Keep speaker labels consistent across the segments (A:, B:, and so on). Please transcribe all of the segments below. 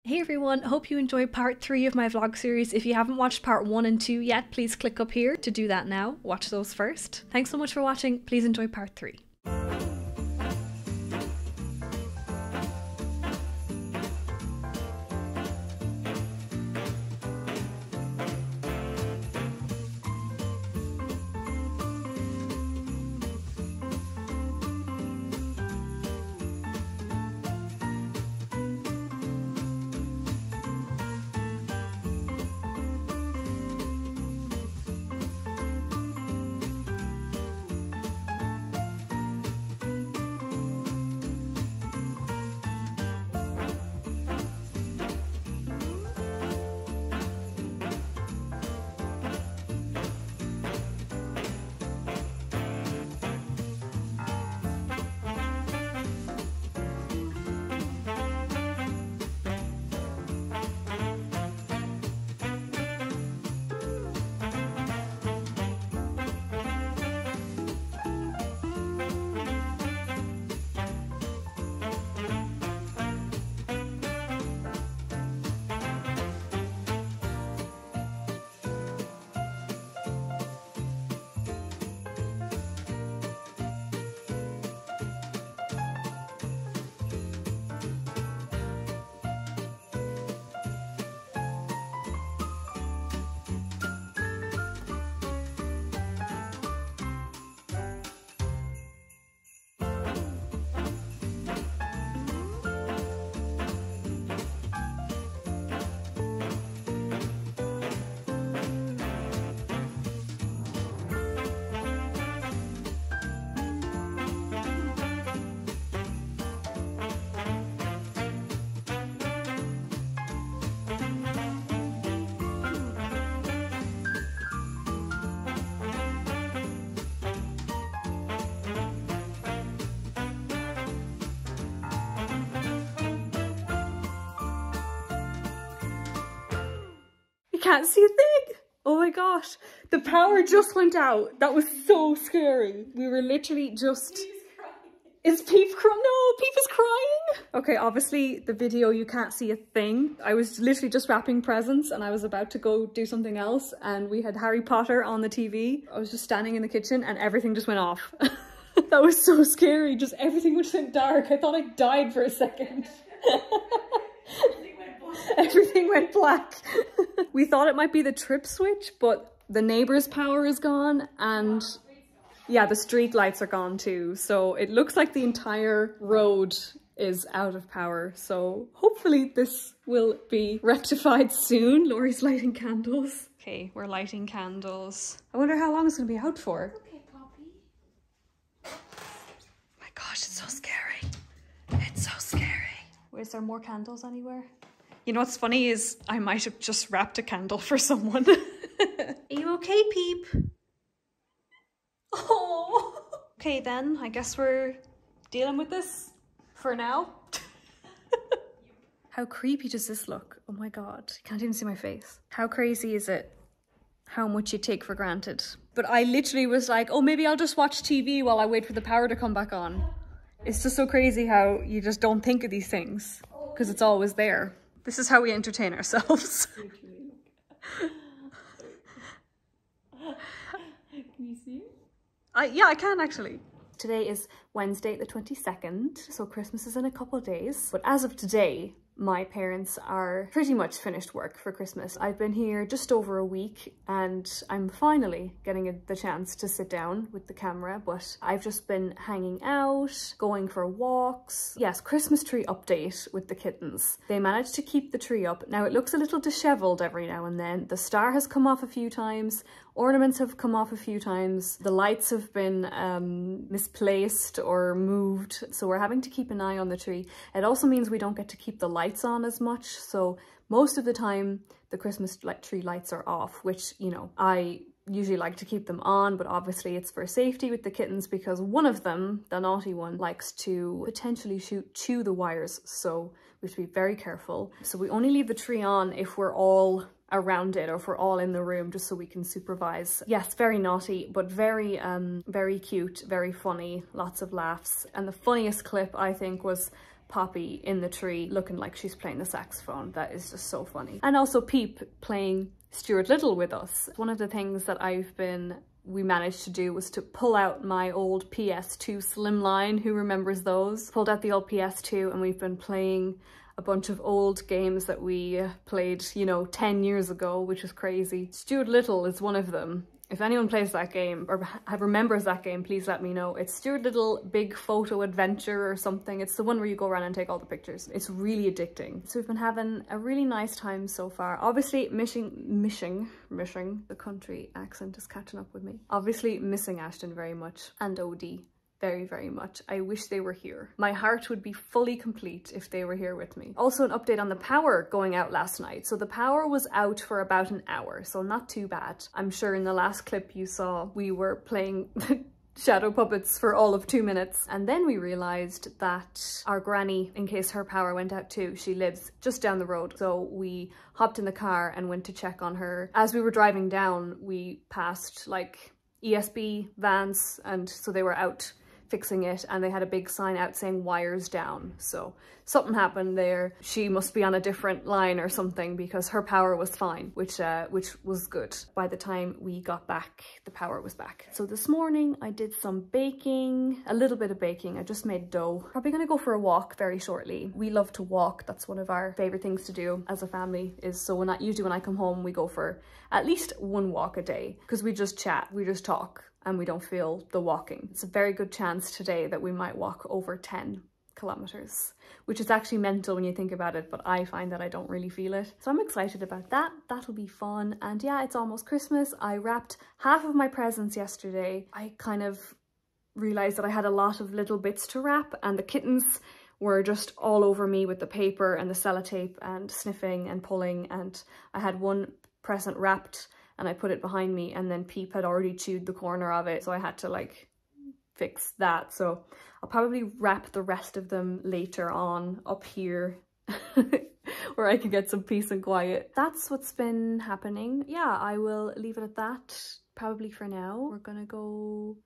A: Hey everyone, hope you enjoyed part 3 of my vlog series. If you haven't watched part 1 and 2 yet, please click up here to do that now. Watch those first. Thanks so much for watching. Please enjoy part 3. Can't see a thing. Oh my gosh, the power just went out. That was so scary. We were literally just... Is Peep crying? No, Peep is crying. Okay, obviously the video you can't see a thing. I was literally just wrapping presents and I was about to go do something else and we had Harry Potter on the TV. I was just standing in the kitchen and everything just went off. That was so scary. Just everything just went dark. I thought I died for a second. Everything went black. We thought it might be the trip switch, but the neighbor's power is gone and yeah, the street lights are gone too. So it looks like the entire road is out of power. So hopefully this will be rectified soon. Laurie's lighting candles. Okay, we're lighting candles. I wonder how long it's gonna be out for.
B: Okay, Poppy.
A: My gosh, it's so scary. It's so scary. Is there more candles anywhere? You know what's funny is I might have just wrapped a candle for someone. Are you okay, Peep? Oh. Okay then, I guess we're dealing with this for now. How creepy does this look? Oh my god, I can't even see my face. How crazy is it? How much you take for granted. But I literally was like, oh, maybe I'll just watch TV while I wait for the power to come back on. It's just so crazy how you just don't think of these things because it's always there. This is how we entertain ourselves.
B: Can you see?
A: Yeah, I can actually. Today is Wednesday the 22nd, so Christmas is in a couple of days. But as of today, my parents are pretty much finished work for Christmas. I've been here just over a week and I'm finally getting the chance to sit down with the camera, but I've just been hanging out, going for walks. Yes, Christmas tree update with the kittens. They managed to keep the tree up. Now it looks a little disheveled every now and then. The star has come off a few times. Ornaments have come off a few times. The lights have been misplaced or moved, so we're having to keep an eye on the tree. It also means we don't get to keep the lights on as much, so most of the time the Christmas tree lights are off, which, you know, I usually like to keep them on, but obviously it's for safety with the kittens because one of them, the naughty one, likes to potentially chew the wires, so we have to be very careful. So we only leave the tree on if we're all around it or if we're all in the room, just so we can supervise. Yes, very naughty, but very very cute, very funny, lots of laughs. And the funniest clip I think was Poppy in the tree looking like she's playing the saxophone. That is just so funny. And also Peep playing Stuart Little with us. One of the things that we managed to do was to pull out my old PS2 Slimline. Who remembers those? Pulled out the old PS2 and we've been playing a bunch of old games that we played, you know, 10 years ago, which was crazy. Stuart Little is one of them. If anyone plays that game or remembers that game, please let me know. It's Stuart Little Big Photo Adventure or something. It's the one where you go around and take all the pictures. It's really addicting. So we've been having a really nice time so far. Obviously missing, the country accent is catching up with me. Obviously missing Ashton very much, and Odie very, very much. I wish they were here. My heart would be fully complete if they were here with me. Also an update on the power going out last night. So the power was out for about an hour, so not too bad. I'm sure in the last clip you saw we were playing shadow puppets for all of 2 minutes. And then we realized that our granny, in case her power went out too, she lives just down the road. So we hopped in the car and went to check on her. As we were driving down, we passed like ESB vans, and so they were out fixing it, and they had a big sign out saying wires down. So something happened there. She must be on a different line or something, because her power was fine, which was good. By the time we got back, the power was back. So this morning I did some baking, a little bit of baking. I just made dough. Probably gonna go for a walk very shortly. We love to walk. That's one of our favorite things to do as a family, is so usually when I come home, we go for at least one walk a day, because we just chat, we just talk, and we don't feel the walking. It's a very good chance today that we might walk over 10 kilometers, which is actually mental when you think about it, but I find that I don't really feel it. So I'm excited about that. That'll be fun. And yeah, it's almost Christmas. I wrapped half of my presents yesterday. I kind of realized that I had a lot of little bits to wrap, and the kittens were just all over me with the paper and the sellotape and sniffing and pulling, and I had one present wrapped and I put it behind me, and then Peep had already chewed the corner of it, so I had to like fix that. So I'll probably wrap the rest of them later on up here where I can get some peace and quiet. That's what's been happening. Yeah, I will leave it at that probably for now. We're gonna go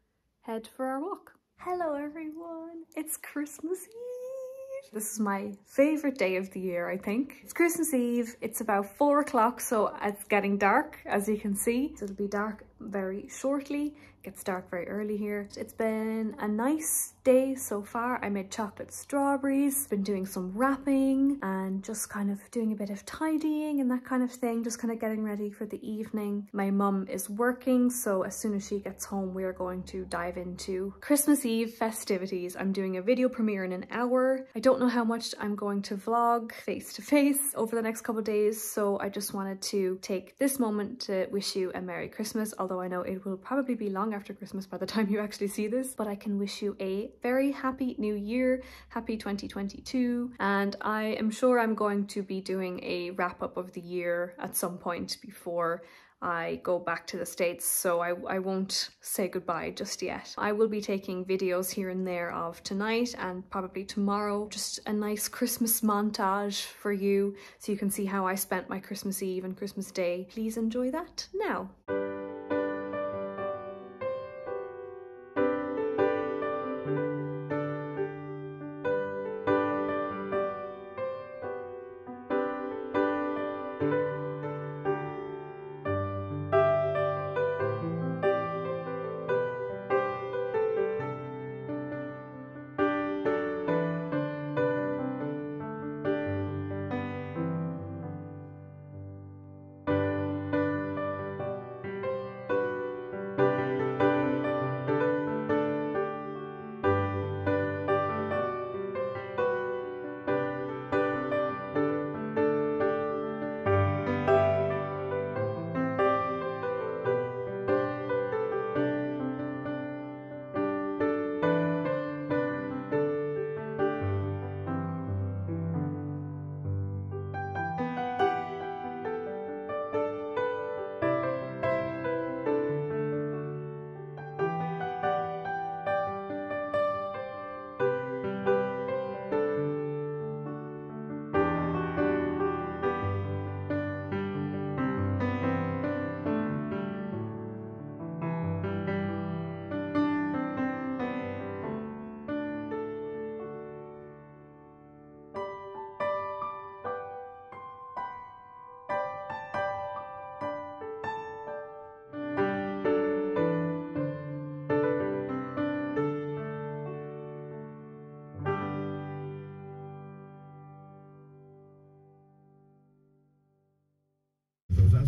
A: head for our walk. Hello everyone, it's Christmas Eve. This is my favorite day of the year, I think. It's Christmas Eve. It's about 4 o'clock, so it's getting dark, as you can see. So it'll be dark very shortly. It gets dark very early here. It's been a nice day so far. I made chocolate strawberries, been doing some wrapping and just kind of doing a bit of tidying and that kind of thing, just kind of getting ready for the evening. My mum is working, so as soon as she gets home, we are going to dive into Christmas Eve festivities. I'm doing a video premiere in an hour. I don't know how much I'm going to vlog face to face over the next couple of days, so I just wanted to take this moment to wish you a Merry Christmas, although I know it will probably be long after Christmas by the time you actually see this, but I can wish you a very happy new year, happy 2022, and I am sure I'm going to be doing a wrap up of the year at some point before I go back to the States, so I won't say goodbye just yet. I will be taking videos here and there of tonight and probably tomorrow, just a nice Christmas montage for you so you can see how I spent my Christmas Eve and Christmas Day. Please enjoy that now.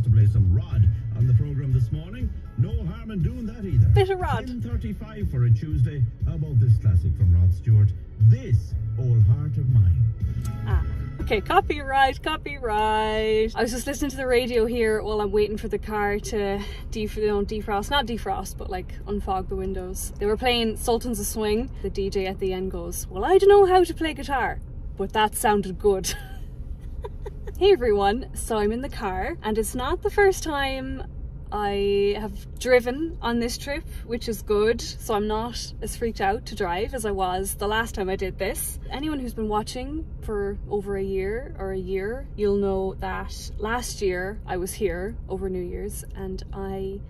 B: us to play some Rod on the programme this morning. No harm in doing that either.
A: Bit of Rod.
B: 10:35 for a Tuesday. How about this classic from Rod Stewart? This Old Heart of Mine.
A: Ah. Okay, copyright, copyright. I was just listening to the radio here while I'm waiting for the car to defrost, not defrost, but like unfog the windows. They were playing Sultans of Swing. The DJ at the end goes, well, I don't know how to play guitar, but that sounded good. Hey everyone, so I'm in the car and it's not the first time I have driven on this trip, which is good, so I'm not as freaked out to drive as I was the last time I did this. Anyone who's been watching for over a year, you'll know that last year I was here over New Year's and I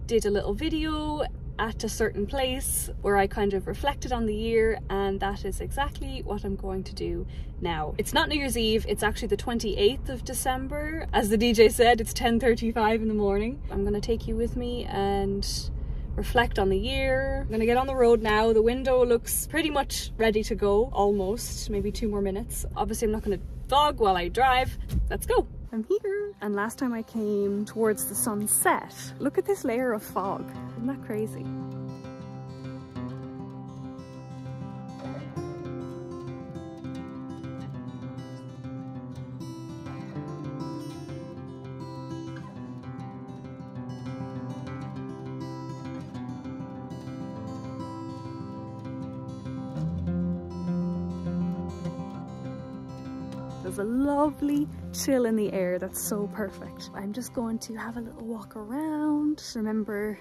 A: did a little video at a certain place where I kind of reflected on the year, and that is exactly what I'm going to do now. It's not New Year's Eve, it's actually the 28th of December. As the DJ said, it's 10:35 in the morning. I'm gonna take you with me and reflect on the year. I'm gonna get on the road now. The window looks pretty much ready to go, almost, maybe 2 more minutes. Obviously I'm not gonna vlog while I drive. Let's go. I'm here. And last time I came towards the sunset. Look at this layer of fog. Isn't that crazy? There's a lovely chill in the air that's so perfect. I'm just going to have a little walk around, remember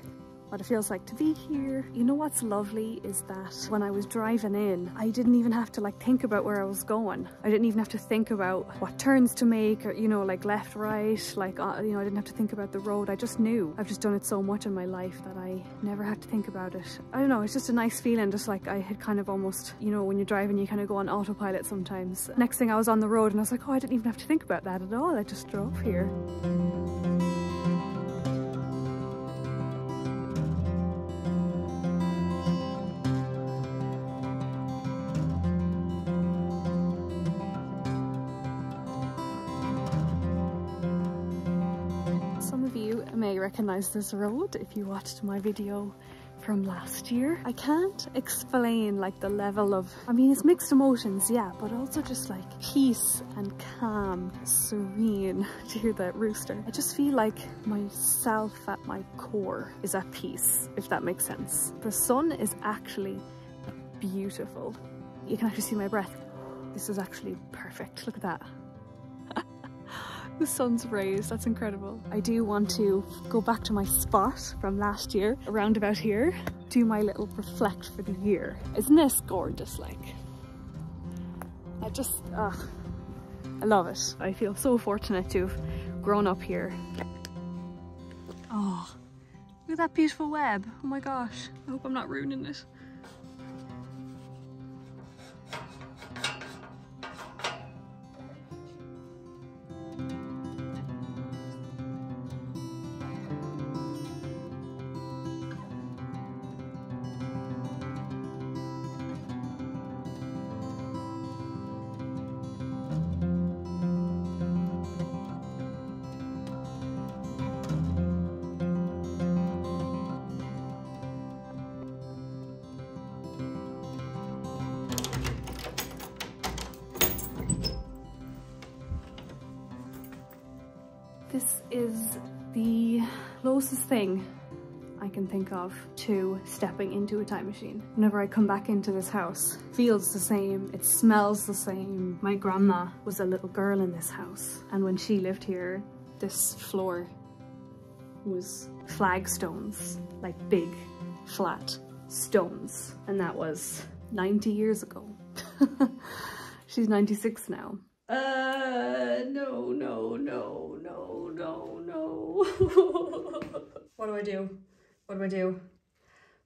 A: what it feels like to be here. You know what's lovely is that when I was driving in, I didn't even have to like think about where I was going. I didn't even have to think about what turns to make, or you know, like left, right, like you know, I didn't have to think about the road. I just knew. I've just done it so much in my life that I never had to think about it. I don't know, it's just a nice feeling, just like I had kind of almost, you know, when you're driving you kind of go on autopilot sometimes. Next thing I was on the road and I was like, oh, I didn't even have to think about that at all. I just drove here. May recognize this road if you watched my video from last year. I can't explain like the level of, I mean, it's mixed emotions, yeah, but also just like peace and calm, serene. Do you hear that rooster? I just feel like myself at my core is at peace, if that makes sense. The sun is actually beautiful. You can actually see my breath. This is actually perfect. Look at that. The sun's rays, that's incredible. I do want to go back to my spot from last year, around about here, do my little reflect for the year. Isn't this gorgeous? Like, I just, I love it. I feel so fortunate to have grown up here. Oh, look at that beautiful web. Oh my gosh, I hope I'm not ruining it. This is the closest thing I can think of to stepping into a time machine. Whenever I come back into this house, it feels the same, it smells the same. My grandma was a little girl in this house, and when she lived here, this floor was flagstones, like big flat stones, and that was 90 years ago. She's 96 now. No. What do I do? What do I do?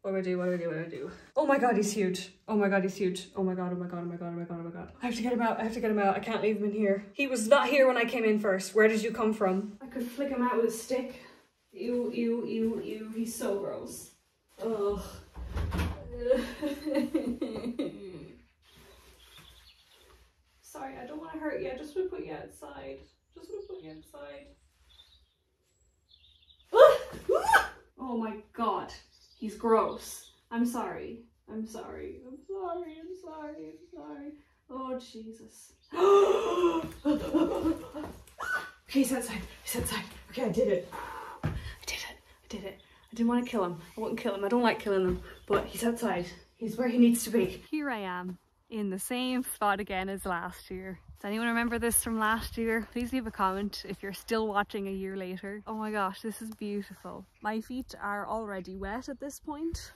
A: What do I do? What do I do? What do I do? Oh my god, he's huge. Oh my god, he's huge. Oh my god, oh my god, oh my god, oh my god, oh my god. I have to get him out. I have to get him out. I can't leave him in here. He was not here when I came in first. Where did you come from? I could flick him out with a stick. Ew, ew, ew, ew. He's so gross. Ugh. Sorry, I don't want to hurt you. I just want to put you outside. Just want to put you outside. Oh my god, he's gross. I'm sorry. I'm sorry. I'm sorry. I'm sorry. I'm sorry. Oh Jesus. Okay, he's outside. He's outside. Okay, I did it. I did it. I did it. I didn't want to kill him. I wouldn't kill him. I don't like killing them. But he's outside. He's where he needs to be. Here I am in the same spot again as last year. Does anyone remember this from last year? Please leave a comment if you're still watching a year later. Oh my gosh, this is beautiful. My feet are already wet at this point.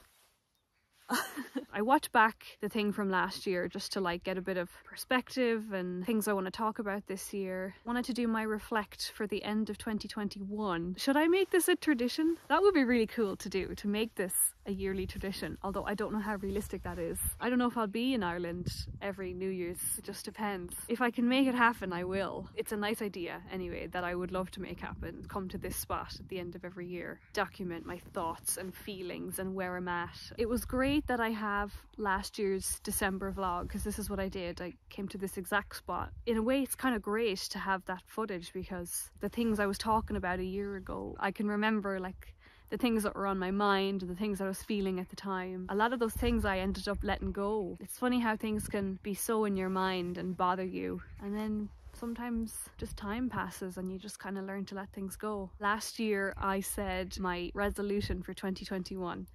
A: I watched back the thing from last year just to like get a bit of perspective and things I want to talk about this year. Wanted to do my reflect for the end of 2021. Should I make this a tradition? That would be really cool to do, to make this a yearly tradition, although I don't know how realistic that is. I don't know if I'll be in Ireland every New Year's, it just depends. If I can make it happen, I will. It's a nice idea anyway that I would love to make happen. Come to this spot at the end of every year, document my thoughts and feelings and where I'm at. It was great that I have last year's December vlog, because this is what I did. I came to this exact spot. In a way, it's kind of great to have that footage, because the things I was talking about a year ago, I can remember like the things that were on my mind, the things I was feeling at the time. A lot of those things I ended up letting go. It's funny how things can be so in your mind and bother you, and then sometimes just time passes and you just kind of learn to let things go. Last year I said my resolution for 2021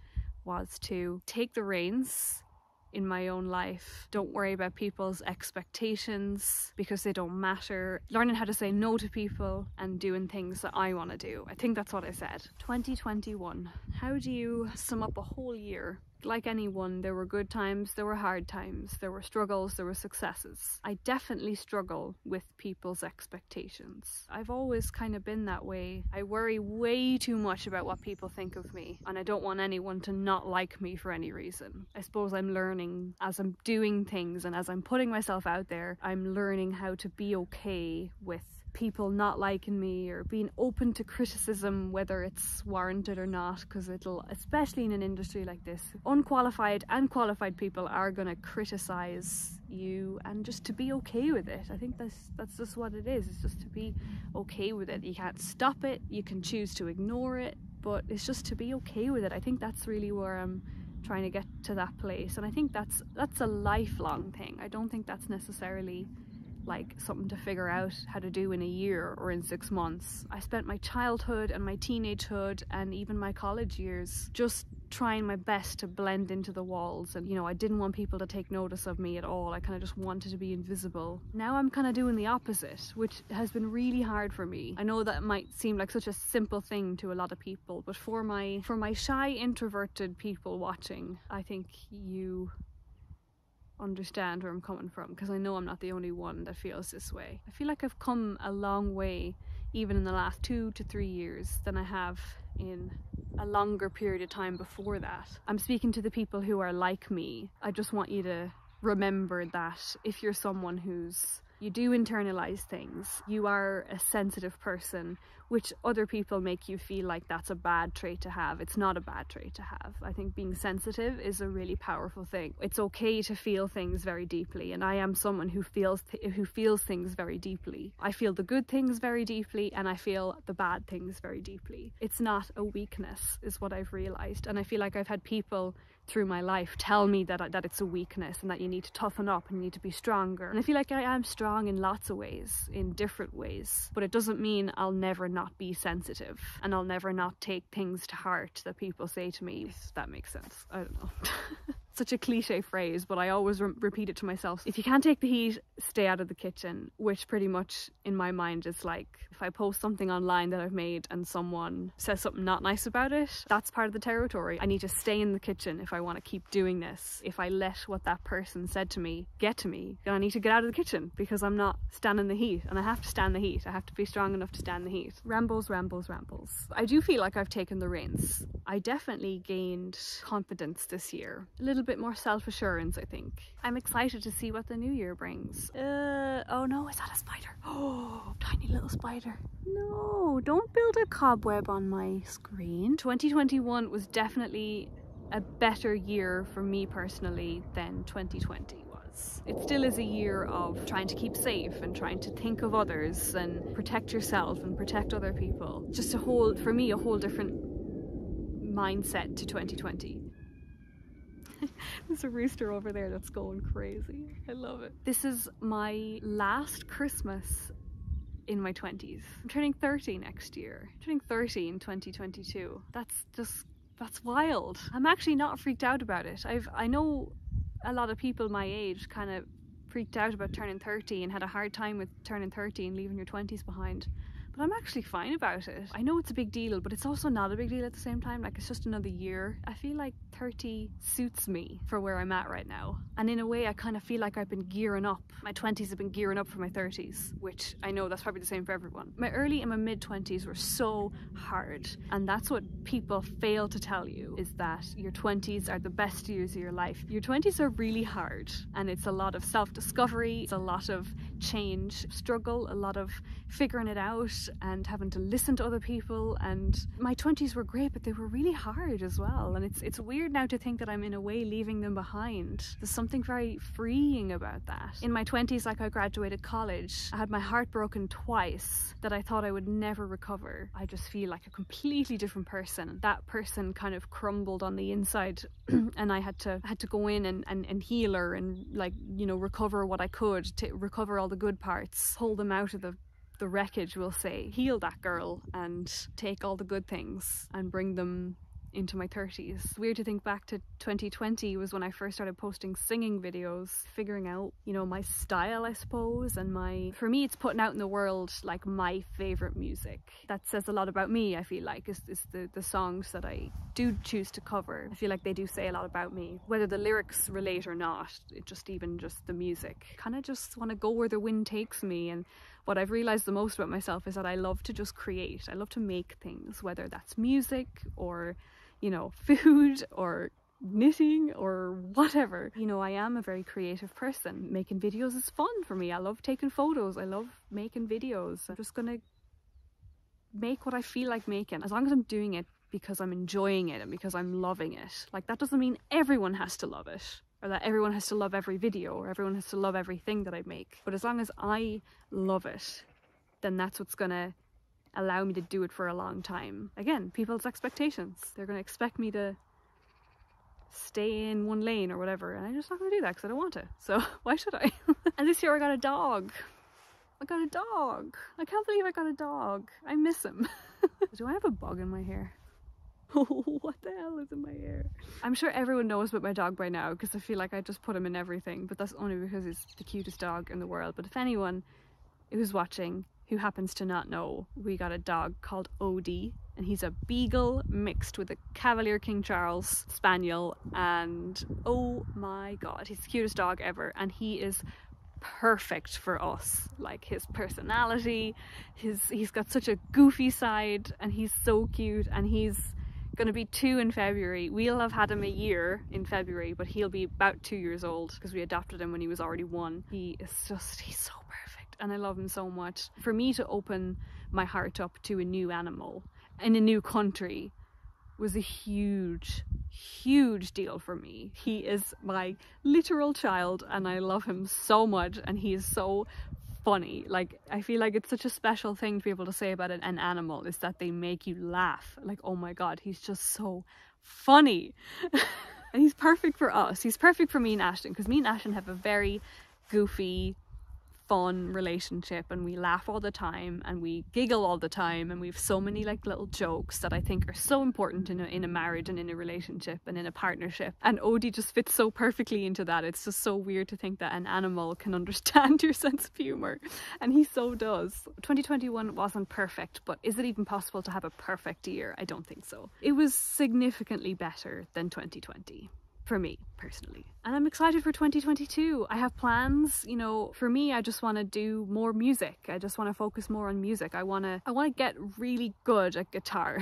A: was to take the reins in my own life. Don't worry about people's expectations because they don't matter. Learning how to say no to people and doing things that I want to do. I think that's what I said. 2021. How do you sum up a whole year? Like anyone, there were good times, there were hard times, there were struggles, there were successes. I definitely struggle with people's expectations. I've always kind of been that way. I worry way too much about what people think of me, and I don't want anyone to not like me for any reason. I suppose I'm learning as I'm doing things and as I'm putting myself out there, I'm learning how to be okay with people not liking me or being open to criticism, whether it's warranted or not, because it'll, especially in an industry like this, unqualified and qualified people are going to criticize you, and just to be okay with it. I think that's just what it is. It's just to be okay with it. You can't stop it, you can choose to ignore it, but it's just to be okay with it. I think that's really where I'm trying to get to, that place, and I think that's a lifelong thing. I don't think that's necessarily like something to figure out how to do in a year or in 6 months. I spent my childhood and my teenagehood and even my college years just trying my best to blend into the walls, and you know, I didn't want people to take notice of me at all. I kind of just wanted to be invisible. Now I'm kind of doing the opposite, which has been really hard for me. I know that it might seem like such a simple thing to a lot of people, but for my shy introverted people watching, I think you understand where I'm coming from, because I know I'm not the only one that feels this way. I feel like I've come a long way even in the last 2 to 3 years than I have in a longer period of time before that. I'm speaking to the people who are like me. I just want you to remember that if you're someone you do internalize things, you are a sensitive person, which other people make you feel like that's a bad trait to have. It's not a bad trait to have. I think being sensitive is a really powerful thing. It's okay to feel things very deeply, and I am someone who feels things very deeply. I feel the good things very deeply, and I feel the bad things very deeply. It's not a weakness, is what I've realized, and I feel like I've had people through my life tell me that it's a weakness and that you need to toughen up and you need to be stronger. And I feel like I am strong in lots of ways, in different ways, but it doesn't mean I'll never not be sensitive and I'll never not take things to heart that people say to me, if that makes sense. I don't know. Such a cliche phrase, but I always repeat it to myself. If you can't take the heat, stay out of the kitchen, which pretty much in my mind is like, if I post something online that I've made and someone says something not nice about it, that's part of the territory. I need to stay in the kitchen if I want to keep doing this. If I let what that person said to me get to me, then I need to get out of the kitchen, because I'm not standing the heat, and I have to stand the heat. I have to be strong enough to stand the heat. Rambles, rambles, rambles. I do feel like I've taken the reins. I definitely gained confidence this year. A little bit more self-assurance, I think. I'm excited to see what the new year brings. Oh no, is that a spider? Oh, tiny little spider. No, don't build a cobweb on my screen. 2021 was definitely a better year for me personally than 2020 was. It still is a year of trying to keep safe and trying to think of others and protect yourself and protect other people. Just for me, a whole different mindset to 2020. There's a rooster over there that's going crazy. I love it. This is my last Christmas in my 20s. I'm turning 30 next year. I'm turning 30 in 2022. That's wild. I'm actually not freaked out about it. I know a lot of people my age kind of freaked out about turning 30 and had a hard time with turning 30 and leaving your 20s behind. But I'm actually fine about it. I know it's a big deal, but it's also not a big deal at the same time. Like, it's just another year. I feel like 30 suits me for where I'm at right now. And in a way, I kind of feel like I've been gearing up. My 20s have been gearing up for my 30s, which I know that's probably the same for everyone. My early and my mid 20s were so hard. And that's what people fail to tell you, is that your 20s are the best years of your life. Your 20s are really hard, and it's a lot of self-discovery, it's a lot of change, struggle, a lot of figuring it out and having to listen to other people. And my 20s were great, but they were really hard as well. And it's weird now to think that I'm in a way leaving them behind. There's something very freeing about that. In my 20s, like, I graduated college, I had my heart broken twice that I thought I would never recover. I just feel like a completely different person. That person kind of crumbled on the inside and I had to go in and heal her and, like, you know, recover what I could, to recover all the good parts, pull them out of the wreckage, we'll say, heal that girl and take all the good things and bring them into my 30s. Weird to think back to 2020 was when I first started posting singing videos, figuring out, you know, my style, I suppose, and for me, it's putting out in the world, like, my favorite music. That says a lot about me, I feel like, is the songs that I do choose to cover. I feel like they do say a lot about me, whether the lyrics relate or not. Even just the music. Kind of just want to go where the wind takes me. And what I've realized the most about myself is that I love to just create. I love to make things, whether that's music or, you know, food or knitting or whatever. You know, I am a very creative person. Making videos is fun for me. I love taking photos. I love making videos. I'm just gonna make what I feel like making, as long as I'm doing it because I'm enjoying it and because I'm loving it. Like, that doesn't mean everyone has to love it, or that everyone has to love every video, or everyone has to love everything that I make. But as long as I love it, then that's what's gonna allow me to do it for a long time. Again, people's expectations. They're gonna expect me to stay in one lane or whatever, and I'm just not gonna do that because I don't want to. So why should I? And this year I got a dog. I got a dog. I can't believe I got a dog. I miss him. Do I have a bug in my hair? What the hell is in my hair? I'm sure everyone knows about my dog by now because I feel like I just put him in everything, but that's only because he's the cutest dog in the world. But if anyone who's watching who happens to not know, we got a dog called Odie, and he's a beagle mixed with a Cavalier King Charles Spaniel, and oh my god, he's the cutest dog ever, and he is perfect for us. Like, his personality, he's got such a goofy side, and he's so cute, and he's gonna be 2 in February. We'll have had him a year in February, but he'll be about 2 years old because we adopted him when he was already 1. He's so perfect and I love him so much. For me to open my heart up to a new animal in a new country was a huge deal for me. He is my literal child and I love him so much, and he is so funny. Like, I feel like it's such a special thing to be able to say about an animal, is that they make you laugh. Like, oh my god, he's just so funny. And he's perfect for us. He's perfect for me and Ashton, because me and Ashton have a very goofy, fun relationship, and we laugh all the time and we giggle all the time, and we have so many like little jokes that I think are so important in a marriage and in a relationship and in a partnership, and Odie just fits so perfectly into that. It's just so weird to think that an animal can understand your sense of humor, and he so does. 2021 wasn't perfect, but is it even possible to have a perfect year? I don't think so. It was significantly better than 2020. For me personally, and I'm excited for 2022. I have plans, you know. For me, I just want to do more music. I just want to focus more on music. I want to get really good at guitar.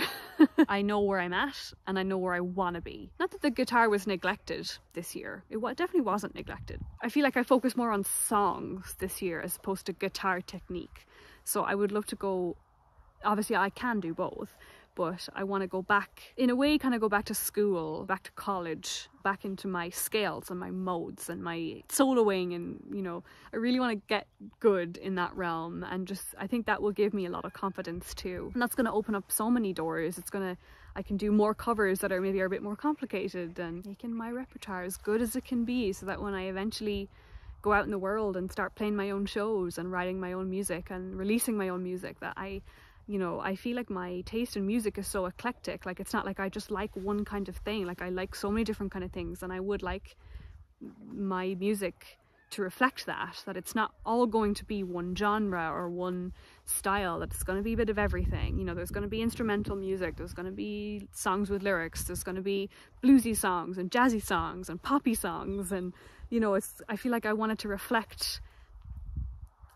A: I know where I'm at and I know where I want to be. Not that the guitar was neglected this year. It definitely wasn't neglected. I feel like I focus more on songs this year as opposed to guitar technique. So I would love to go, obviously I can do both, but I want to go back, in a way, kind of go back to school, back to college, back into my scales and my modes and my soloing, and you know, I really want to get good in that realm, and just I think that will give me a lot of confidence too, and that's going to open up so many doors. I can do more covers that are maybe a bit more complicated, and making my repertoire as good as it can be, so that when I eventually go out in the world and start playing my own shows and writing my own music and releasing my own music, that I feel like my taste in music is so eclectic. Like, it's not like I just like one kind of thing. Like, I like so many different kind of things, and I would like my music to reflect that it's not all going to be one genre or one style, that it's going to be a bit of everything. You know, there's going to be instrumental music, there's going to be songs with lyrics, there's going to be bluesy songs and jazzy songs and poppy songs, and you know, I feel like I wanted to reflect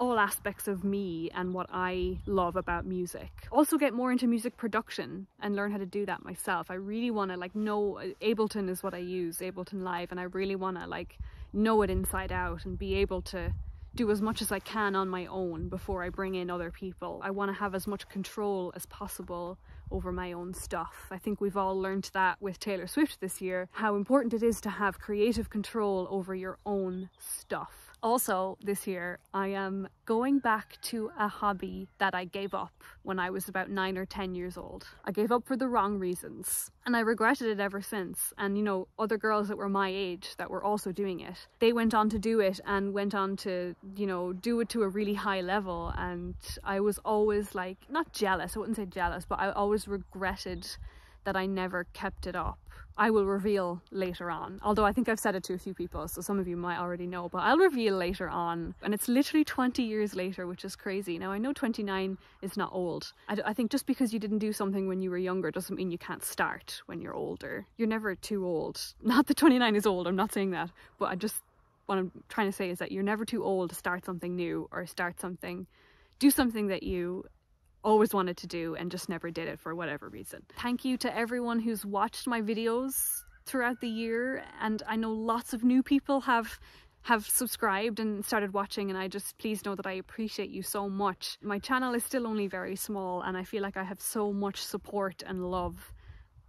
A: all aspects of me and what I love about music. Also get more into music production and learn how to do that myself. I really want to know, Ableton is what I use, Ableton Live, and I really want to know it inside out and be able to do as much as I can on my own before I bring in other people. I want to have as much control as possible over my own stuff. I think we've all learned that with Taylor Swift this year, how important it is to have creative control over your own stuff. Also, this year, I am going back to a hobby that I gave up when I was about 9 or 10 years old. I gave up for the wrong reasons, and I regretted it ever since. And you know, other girls that were my age that were also doing it, they went on to do it and went on to, you know, do it to a really high level. And I was always not jealous, I wouldn't say jealous, but I always regretted that I never kept it up. I will reveal later on, although I think I've said it to a few people, so some of you might already know, but I'll reveal later on. And it's literally 20 years later, which is crazy. Now, I know 29 is not old. I think just because you didn't do something when you were younger doesn't mean you can't start when you're older. You're never too old. Not that 29 is old, I'm not saying that, but what I'm trying to say is that you're never too old to start something new, or do something that you always wanted to do and just never did it for whatever reason. Thank you to everyone who's watched my videos throughout the year, and I know lots of new people have subscribed and started watching, and please know that I appreciate you so much. My channel is still only very small, and I feel like I have so much support and love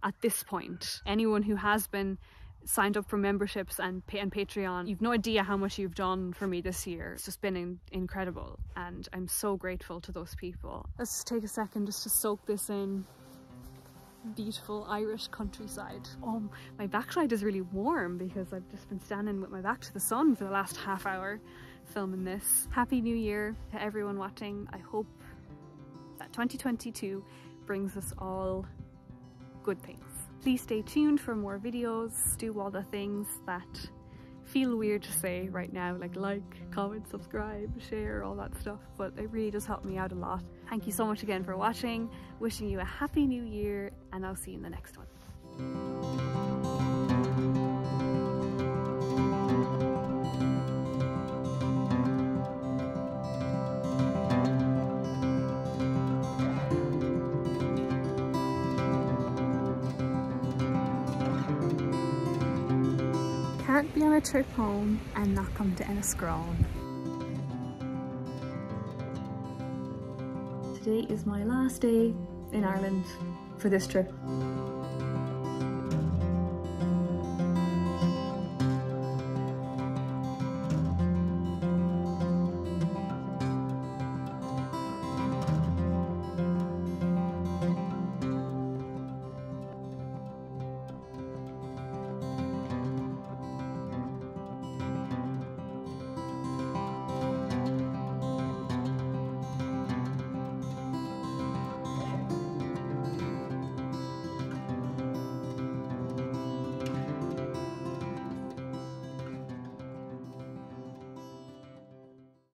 A: at this point. Anyone who has been signed up for memberships and Patreon, you've no idea how much you've done for me this year. It's just been incredible, and I'm so grateful to those people. Let's just take a second just to soak this in. Beautiful Irish countryside. Oh, my backside is really warm because I've just been standing with my back to the sun for the last half hour filming this. Happy New Year to everyone watching. I hope that 2022 brings us all good things. Please stay tuned for more videos. Do all the things that feel weird to say right now, like comment, subscribe, share, all that stuff, but it really does help me out a lot. Thank you so much again for watching. Wishing you a happy new year, and I'll see you in the next one. Can't be on a trip home and not come to Enniscrone. Today is my last day in Ireland for this trip.